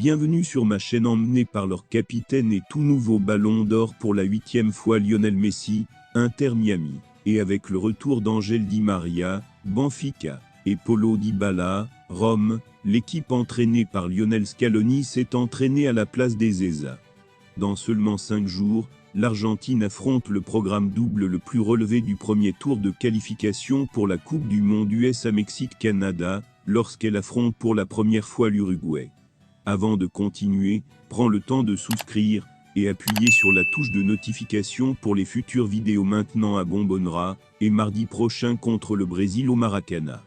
Bienvenue sur ma chaîne emmenée par leur capitaine et tout nouveau ballon d'or pour la 8e fois Lionel Messi, Inter Miami, et avec le retour d'Angel Di Maria, Benfica, et Paulo Dybala, Rome, l'équipe entraînée par Lionel Scaloni s'est entraînée à la place des ESA. Dans seulement 5 jours, l'Argentine affronte le programme double le plus relevé du premier tour de qualification pour la Coupe du Monde USA Mexique-Canada, lorsqu'elle affronte pour la première fois l'Uruguay. Avant de continuer, prends le temps de souscrire et appuyer sur la touche de notification pour les futures vidéos maintenant à Bombonera, et mardi prochain contre le Brésil au Maracana.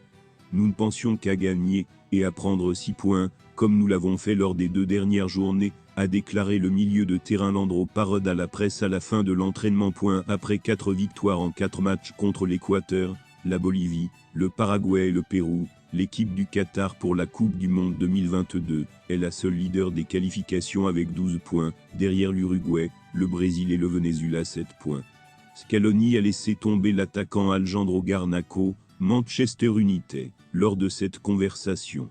Nous ne pensions qu'à gagner et à prendre 6 points, comme nous l'avons fait lors des 2 dernières journées, a déclaré le milieu de terrain Landro Parod à la presse à la fin de l'entraînement. Après 4 victoires en 4 matchs contre l'Équateur, la Bolivie, le Paraguay et le Pérou, l'équipe du Qatar pour la Coupe du Monde 2022 est la seule leader des qualifications avec 12 points, derrière l'Uruguay, le Brésil et le Venezuela 7 points. Scaloni a laissé tomber l'attaquant Alejandro Garnacho, Manchester United, lors de cette conversation.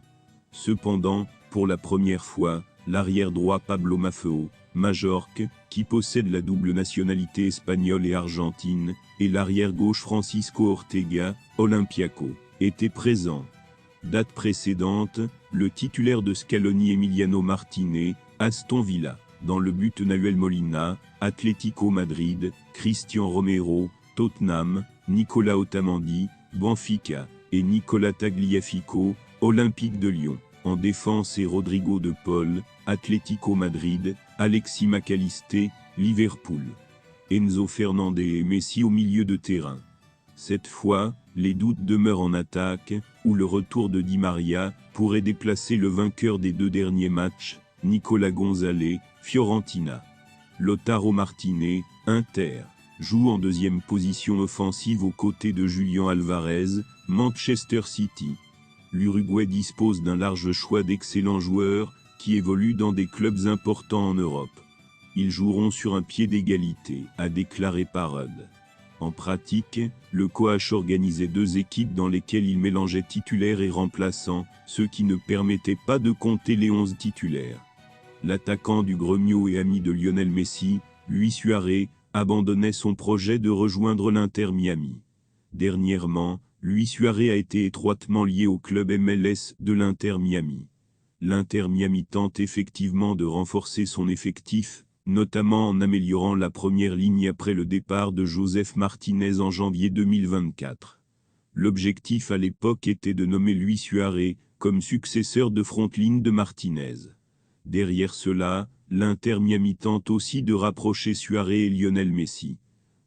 Cependant, pour la première fois, l'arrière droit Pablo Maffeo, Majorque, qui possède la double nationalité espagnole et argentine, et l'arrière gauche Francisco Ortega, Olympiaco, étaient présents. Date précédente, le titulaire de Scaloni Emiliano Martinez, Aston Villa, dans le but Nahuel Molina, Atlético Madrid, Cristian Romero, Tottenham, Nicolas Otamendi, Benfica, et Nicolas Tagliafico, Olympique de Lyon. En défense et Rodrigo de Paul, Atlético Madrid, Alexis McAllister, Liverpool. Enzo Fernandez et Messi au milieu de terrain. Cette fois, les doutes demeurent en attaque, où le retour de Di Maria pourrait déplacer le vainqueur des 2 derniers matchs, Nicolas Gonzalez, Fiorentina. Lautaro Martinez, Inter, joue en 2e position offensive aux côtés de Julián Alvarez, Manchester City. L'Uruguay dispose d'un large choix d'excellents joueurs, qui évoluent dans des clubs importants en Europe. Ils joueront sur un pied d'égalité, a déclaré Parod. En pratique, le coach organisait 2 équipes dans lesquelles il mélangeait titulaires et remplaçants, ce qui ne permettait pas de compter les 11 titulaires. L'attaquant du Gremio et ami de Lionel Messi, Luis Suarez, abandonnait son projet de rejoindre l'Inter Miami. Dernièrement, Luis Suarez a été étroitement lié au club MLS de l'Inter Miami. L'Inter Miami tente effectivement de renforcer son effectif, notamment en améliorant la première ligne après le départ de Joseph Martinez en janvier 2024. L'objectif à l'époque était de nommer Luis Suarez comme successeur de frontline de Martinez. Derrière cela, l'Inter Miami tente aussi de rapprocher Suarez et Lionel Messi.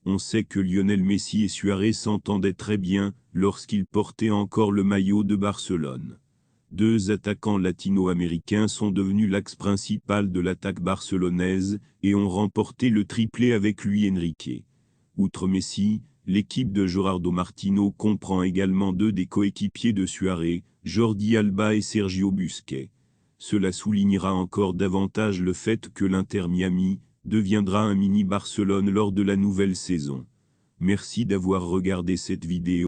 On sait que Lionel Messi et Suarez s'entendaient très bien lorsqu'ils portaient encore le maillot de Barcelone. 2 attaquants latino-américains sont devenus l'axe principal de l'attaque barcelonaise et ont remporté le triplé avec Luis Enrique. Outre Messi, l'équipe de Gerardo Martino comprend également 2 des coéquipiers de Suarez, Jordi Alba et Sergio Busquets. Cela soulignera encore davantage le fait que l'Inter Miami deviendra un mini Barcelone lors de la nouvelle saison. Merci d'avoir regardé cette vidéo.